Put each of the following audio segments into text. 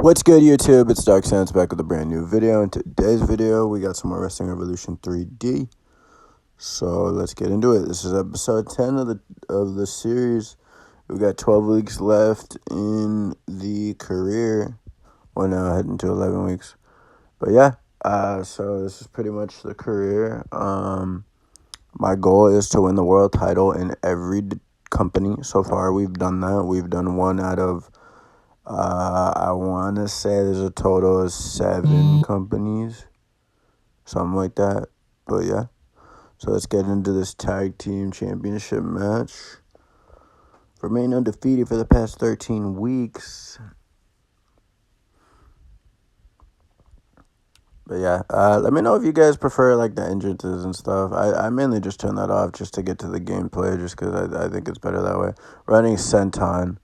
What's good, YouTube? It's Dark Sands back with a brand new video. In today's video, we got some more Wrestling Revolution 3D. So let's get into it. This is episode 10 of the series. We got 12 weeks left in the career. Well, now heading to 11 weeks. But yeah, so this is pretty much the career. My goal is to win the world title in every company. So far, we've done that. We've done one out of I want to say there's a total of 7 companies, something like that. But yeah, so let's get into this tag team championship match. Remain undefeated for the past 13 weeks. But yeah, let me know if you guys prefer like the entrances and stuff. I mainly just turn that off just to get to the gameplay, just because I think it's better that way. Running Senton.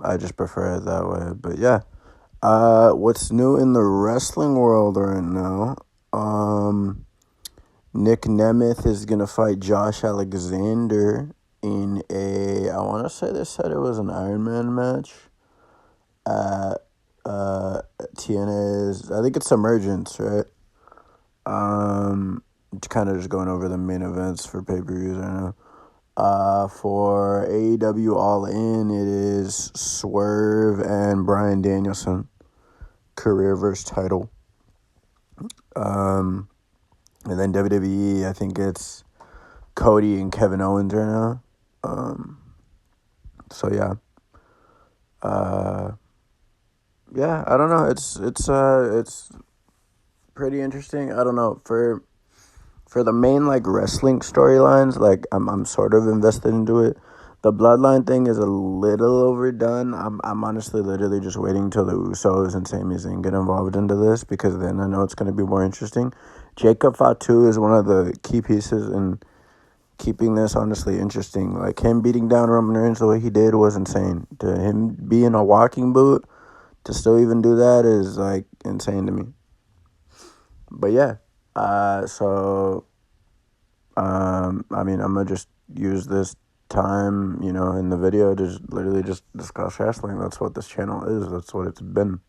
I just prefer it that way. But yeah, what's new in the wrestling world right now? Nick Nemeth is gonna fight Josh Alexander in I want to say they said it was an Iron Man match at TNA's. I think it's Emergence, right? Kind of just going over the main events for pay-per-views right now. For AEW All In, it is Swerve and Bryan Danielson, career versus title. And then WWE, I think it's Cody and Kevin Owens right now. So yeah. Yeah, I don't know. It's pretty interesting. I don't know, for the main like wrestling storylines, like I'm sort of invested into it. The bloodline thing is a little overdone. I'm honestly literally just waiting till the Usos and Sami Zayn get involved into this, because then I know it's going to be more interesting. Jacob Fatu is one of the key pieces in keeping this honestly interesting. Like, him beating down Roman Reigns the way he did was insane. To him be in a walking boot, to still even do that is like insane to me. But yeah, I mean, I'm gonna just use this time, in the video to just discuss wrestling. That's what this channel is. That's what it's been.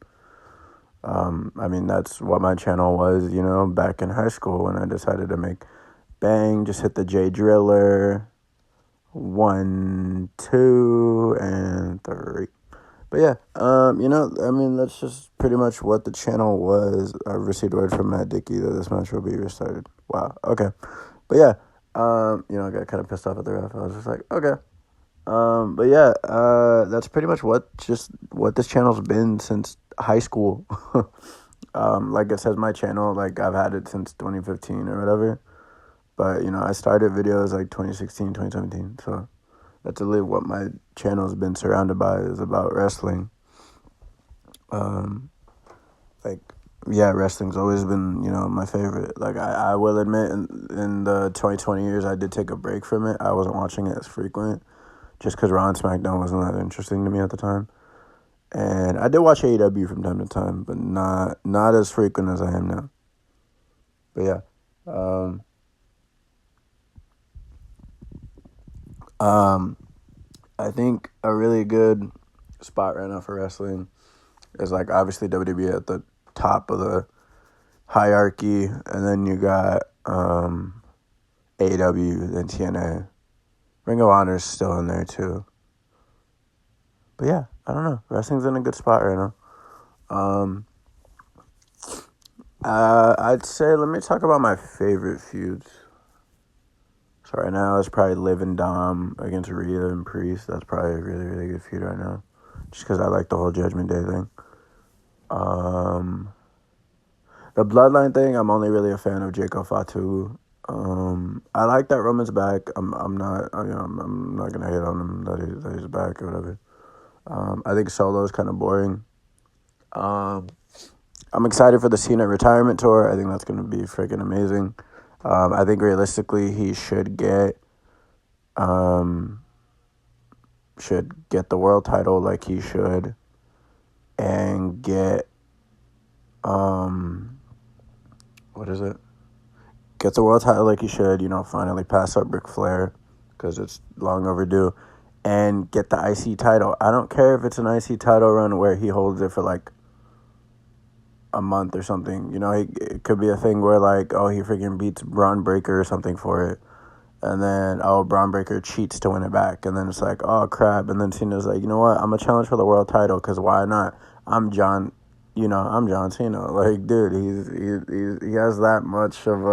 I mean, that's what my channel was, back in high school when I decided to make bang, just hit the J Driller, 1, 2, and 3. But yeah, I mean, that's just pretty much what the channel was. I received word from Matt Dickey that this match will be restarted. Wow, okay. But yeah, I got kind of pissed off at the ref. I was just like, okay. But yeah, that's pretty much what this channel's been since high school. Like it says, my channel, like I've had it since 2015 or whatever. But, I started videos like 2016, 2017, so that's really what my channel's been surrounded by, is about wrestling. Wrestling's always been, my favorite. Like, I will admit, in the 2020 years, I did take a break from it. I wasn't watching it as frequent, just because Raw and SmackDown wasn't that interesting to me at the time. And I did watch AEW from time to time, but not as frequent as I am now. But yeah. I think a really good spot right now for wrestling is, like, obviously WWE at the top of the hierarchy, and then you got AEW, then TNA. Ring of Honor is still in there too. But yeah, I don't know. Wrestling's in a good spot right now. I'd say, let me talk about my favorite feuds. So right now it's probably Liv and Dom against Rhea and Priest. That's probably a really, really good feud right now, just because I like the whole Judgment Day thing. The Bloodline thing, I'm only really a fan of Jacob Fatu. I like that Roman's back. I'm not gonna hate on him that he's back or whatever. I think Solo is kind of boring. I'm excited for the Cena retirement tour. I think that's gonna be freaking amazing. I think realistically he should get the world title like he should, and get get the world title like he should. Finally pass up Ric Flair, because it's long overdue, and get the IC title. I don't care if it's an IC title run where he holds it for like a month or something. You know, it could be a thing where like, oh, he freaking beats Braun Breaker or something for it. And then, oh, Braun Breaker cheats to win it back. And then it's like, oh, crap. And then Cena's like, you know what? I'm going to challenge for the world title because why not? I'm John Cena. Like, dude, he has that much of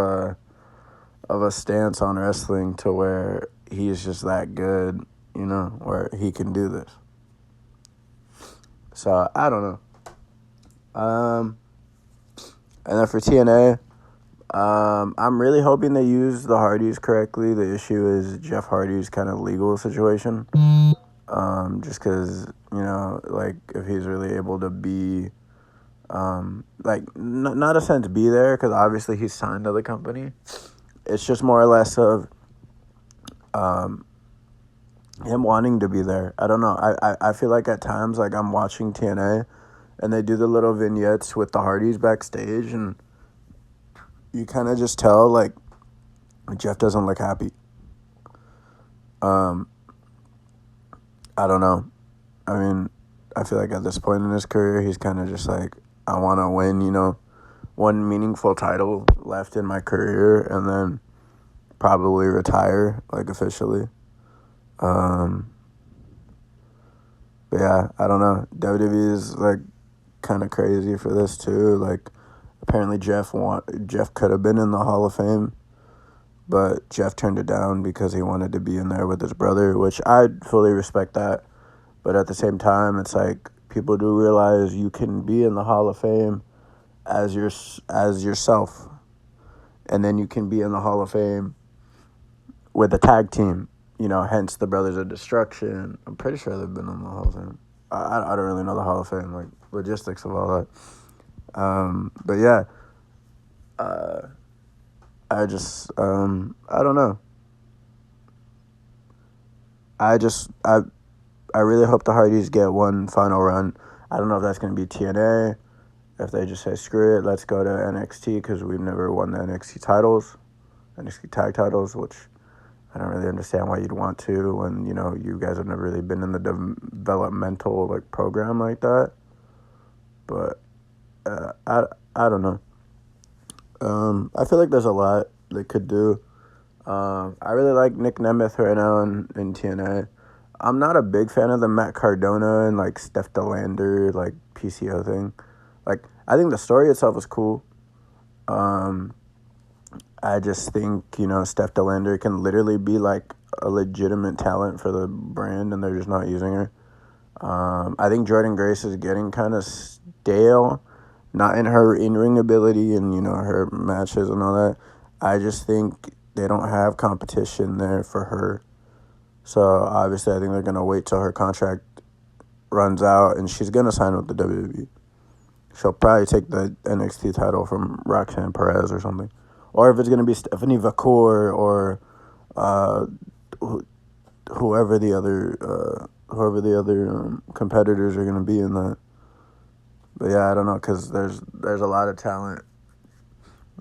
a stance on wrestling to where he's just that good, you know, where he can do this. So, I don't know. And then for TNA, I'm really hoping they use the Hardys correctly. The issue is Jeff Hardy's kind of legal situation. Just because, you know, like, if he's really able to be, like, not a sense be there, because obviously he's signed to the company. It's just more or less of him wanting to be there. I don't know. I feel like at times, like, I'm watching TNA, and they do the little vignettes with the Hardys backstage, and you kind of just tell, like, Jeff doesn't look happy. I don't know. I mean, I feel like at this point in his career, he's kind of just like, I want to win, you know, one meaningful title left in my career and then probably retire, like, officially. But yeah, I don't know. WWE is, like, kind of crazy for this, too. Like, apparently Jeff could have been in the Hall of Fame, but Jeff turned it down because he wanted to be in there with his brother, which I fully respect that. But at the same time, it's like people do realize you can be in the Hall of Fame as yourself, and then you can be in the Hall of Fame with a tag team. You know, hence the Brothers of Destruction. I'm pretty sure they've been in the Hall of Fame. I don't really know the Hall of Fame, like, logistics of all that. But yeah, I just, I don't know. I really hope the Hardys get one final run. I don't know if that's going to be TNA, if they just say, screw it, let's go to NXT, because we've never won the NXT tag titles, which I don't really understand why you'd want to when, you know, you guys have never really been in the developmental, like, program like that. But I don't know. I feel like there's a lot they could do. I really like Nick Nemeth right now in TNA. I'm not a big fan of the Matt Cardona and, like, Steph DeLander, like, PCO thing. Like, I think the story itself is cool. I just think, you know, Steph DeLander can literally be, like, a legitimate talent for the brand, and they're just not using her. I think Jordynne Grace is getting kind of stale, not in her in-ring ability and, you know, her matches and all that. I just think they don't have competition there for her. So, obviously, I think they're going to wait till her contract runs out, and she's going to sign with the WWE. She'll probably take the NXT title from Roxanne Perez or something. Or if it's going to be Stephanie Vacour or whoever the other competitors are going to be in that. But yeah, I don't know, because there's a lot of talent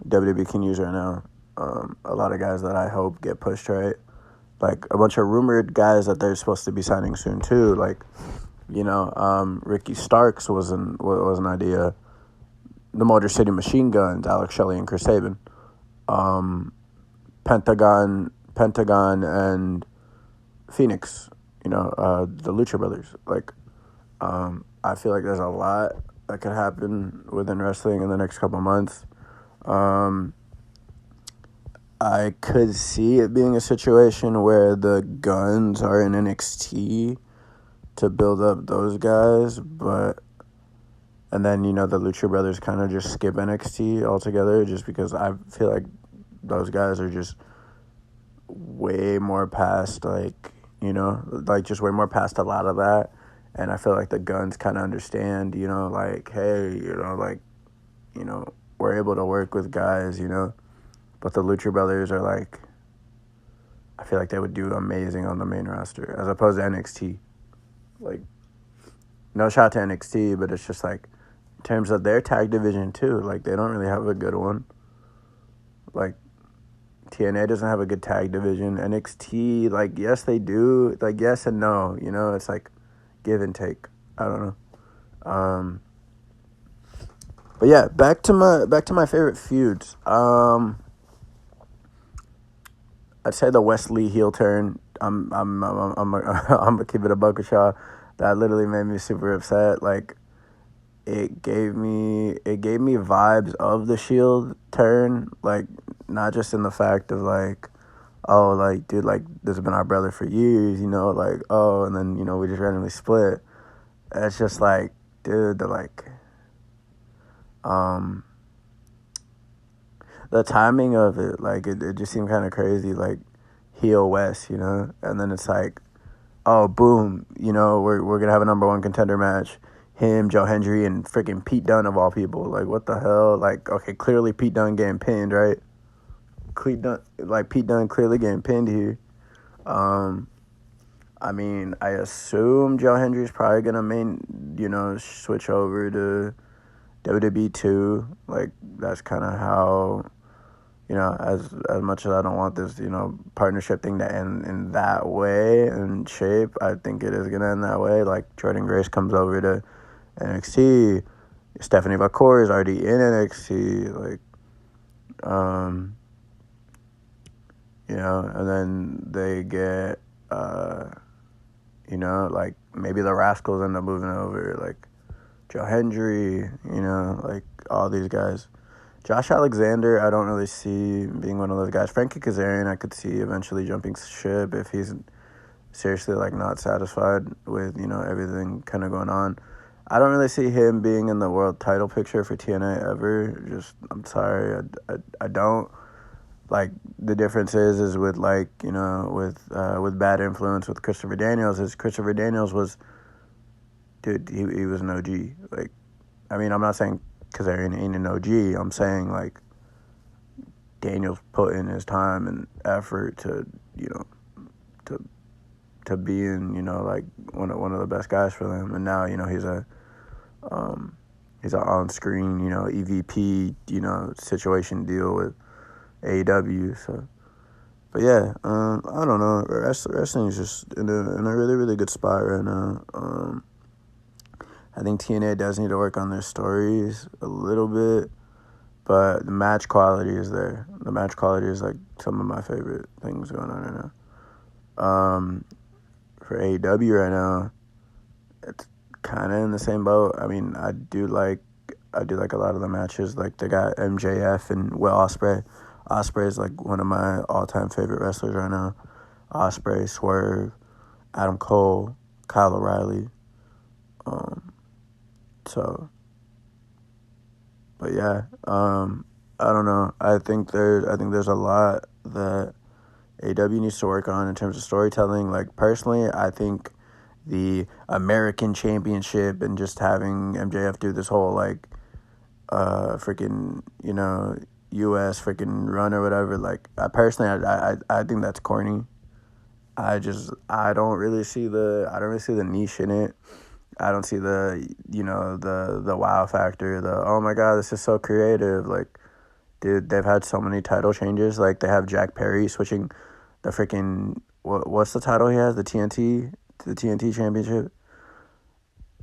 WWE can use right now. A lot of guys that I hope get pushed right. Like, a bunch of rumored guys that they're supposed to be signing soon, too. Like, you know, Ricky Starks was an idea. The Motor City Machine Guns, Alex Shelley and Chris Sabin. Pentagon and Phoenix, you know, the Lucha Brothers. Like, I feel like there's a lot that could happen within wrestling in the next couple months. I could see it being a situation where the Guns are in NXT to build up those guys, and then, you know, the Lucha Brothers kind of just skip NXT altogether, just because I feel like those guys are just way more past, like, you know, like, just way more past a lot of that. And I feel like the Guns kind of understand, you know, like, hey, you know, like, you know, we're able to work with guys, you know. But the Lucha Brothers are like, I feel like they would do amazing on the main roster as opposed to NXT. Like, no shot to NXT, but it's just like, in terms of their tag division too, like, they don't really have a good one. Like, TNA doesn't have a good tag division. NXT, like, yes, they do. Like, yes and no. You know, it's like give and take. I don't know. But yeah, back to my favorite feuds. I'd say the Wesley heel turn. I'm I'm gonna keep it a buck with y'all. That literally made me super upset. Like, it gave me vibes of the Shield turn. Like, not just in the fact of like, oh, like, dude, like, this has been our brother for years, you know, like, oh, and then, you know, we just randomly split. It's just like, dude, um the timing of it, like, it just seemed kind of crazy, like, heel West, you know, and then it's like, oh, boom, you know, we're gonna have a number one contender match. Him, Joe Hendry, and freaking Pete Dunne of all people. Like, what the hell? Like, okay, clearly Pete Dunne getting pinned, right? Pete Dunne clearly getting pinned here. I mean, I assume Joe Hendry's probably gonna switch over to WWE too. Like, that's kind of how, you know, as much as I don't want this, you know, partnership thing to end in that way and shape, I think it is gonna end that way. Like, Jordan Grace comes over to NXT, Stephanie McCoy is already in NXT, like, you know, and then they get, you know, like, maybe the Rascals end up moving over, like, Joe Hendry, you know, like, all these guys. Josh Alexander, I don't really see being one of those guys. Frankie Kazarian, I could see eventually jumping ship if he's seriously, like, not satisfied with, you know, everything kind of going on. I don't really see him being in the world title picture for TNA ever. Just, I'm sorry, I don't. Like, the difference is with, like, you know, with Bad Influence with Christopher Daniels, is Christopher Daniels was, dude, he was an OG. Like, I mean, I'm not saying Kazarian ain't an OG. I'm saying, like, Daniels put in his time and effort to, you know, to be in, you know, like, one of the best guys for them. And now, you know, he's an on-screen, you know, EVP, you know, situation deal with AEW. So, but yeah, I don't know. Wrestling is just in a really, really good spot right now. I think TNA does need to work on their stories a little bit, but the match quality is there. The match quality is, like, some of my favorite things going on right now. For AEW right now, it's kind of in the same boat. I mean, I do like a lot of the matches. Like, they got MJF and Will Ospreay. Ospreay is, like, one of my all-time favorite wrestlers right now. Ospreay, Swerve, Adam Cole, Kyle O'Reilly. So, but yeah, I don't know. I think there's a lot that AEW needs to work on in terms of storytelling. Like, personally, I think the American Championship and just having MJF do this whole, like, freaking, you know, U.S. freaking run or whatever. Like, I think that's corny. I don't really see the niche in it. I don't see the, you know, the wow factor, the, oh my God, this is so creative. Like, dude, they've had so many title changes. Like, they have Jack Perry switching the freaking, what's the title he has? The TNT Championship.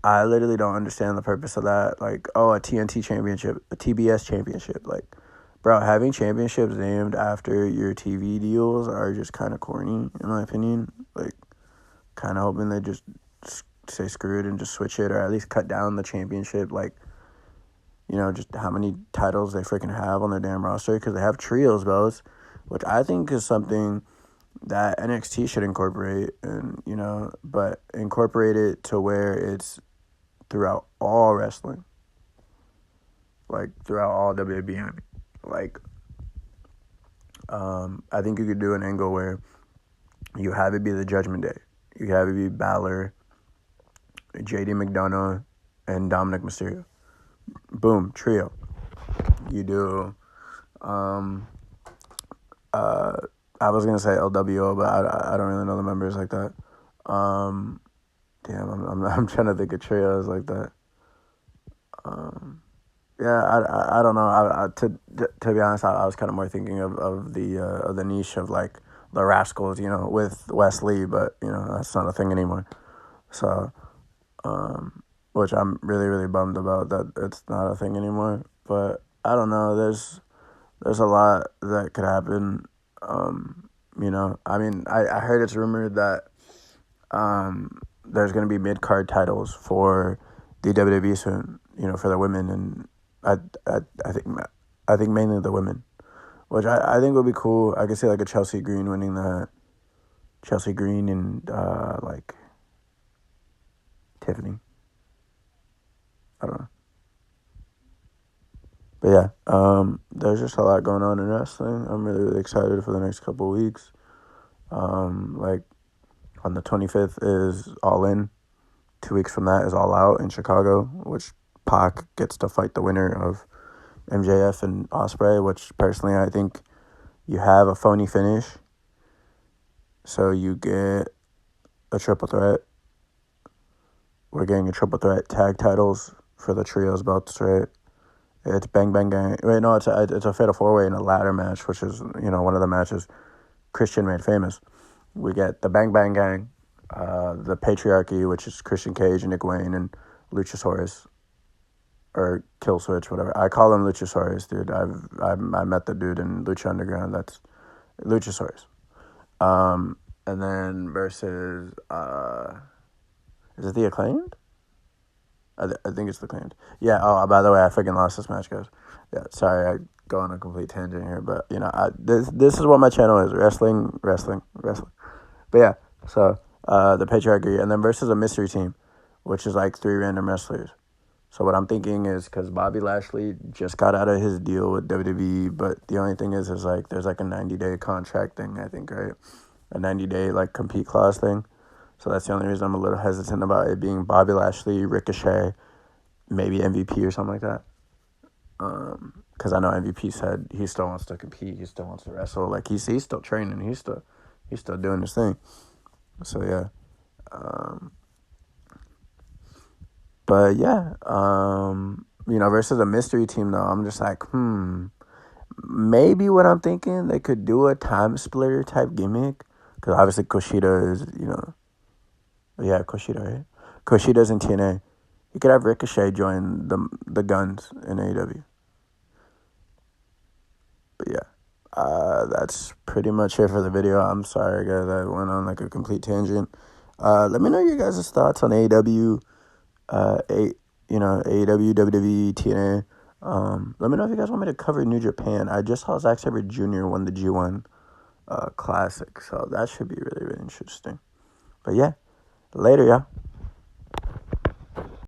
I literally don't understand the purpose of that. Like, oh, a TNT Championship, a TBS Championship. Like, bro, having championships named after your TV deals are just kind of corny, in my opinion. Like, kind of hoping they just say screw it and just switch it, or at least cut down the championship, like, you know, just how many titles they freaking have on their damn roster, because they have trios belts, which I think is something that NXT should incorporate, and, you know, but incorporate it to where it's throughout all wrestling, like, throughout all WWBM. Like, I think you could do an angle where you have it be the Judgment Day, you have it be Balor, JD McDonough, and Dominic Mysterio. Boom, trio. You do, I was gonna say LWO, but I don't really know the members like that. Damn, I'm trying to think of trios like that. Yeah, I don't know. To be honest, I was kind of more thinking of the niche of like the Rascals, with Wesley, but that's not a thing anymore. So, which I'm really really bummed about that it's not a thing anymore. But I don't know. There's a lot that could happen. I mean, I heard it's rumored that there's going to be mid card titles for the WWE soon. For the women, and I I, I think I think mainly the women, which I think would be cool. I could see like a Chelsea Green winning that. Chelsea Green and like Tiffany. I don't know, but yeah, there's just a lot going on in wrestling. I'm really really excited for the next couple of weeks. Like on the 25th is All In. 2 weeks from that is All Out in Chicago, which Pac gets to fight the winner of MJF and Ospreay, which personally I think you have a phony finish. So you get a triple threat. We're getting a triple threat tag titles for the trios belts, right? It's Bang Bang Gang. Wait, no, it's a fatal four-way in a ladder match, which is, one of the matches Christian made famous. We get the Bang Bang Gang, the Patriarchy, which is Christian Cage, Nick Wayne, and Luchasaurus, or Kill Switch, whatever. I call him Luchasaurus, dude. I met the dude in Lucha Underground. That's Luchasaurus. And then versus is it the Acclaimed? I think it's the Acclaimed. Yeah. Oh, by the way, I freaking lost this match, guys. Yeah. Sorry, I go on a complete tangent here, but this is what my channel is: wrestling, wrestling, wrestling. But yeah, so the Patriarchy, and then versus a mystery team, which is like 3 random wrestlers. So what I'm thinking is, because Bobby Lashley just got out of his deal with WWE, but the only thing is like there's like a 90-day contract thing, I think, right? A 90-day like compete clause thing. So that's the only reason I'm a little hesitant about it being Bobby Lashley, Ricochet, maybe MVP or something like that. Because I know MVP said he still wants to compete, he still wants to wrestle. Like he's still training, he's still doing his thing. So yeah. But yeah, versus a mystery team though, I'm just like, maybe what I'm thinking, they could do a time splitter type gimmick, because obviously Kushida is, yeah, Kushida, right? Kushida's in TNA. You could have Ricochet join the Guns in AEW. But yeah, that's pretty much it for the video. I'm sorry, guys, I went on like a complete tangent. Let me know your guys' thoughts on AEW. AEW, WWE, TNA. Let me know if you guys want me to cover New Japan. I just saw Zack Sabre Jr. won the G1 Classic, so that should be really, really interesting. But yeah, later, y'all.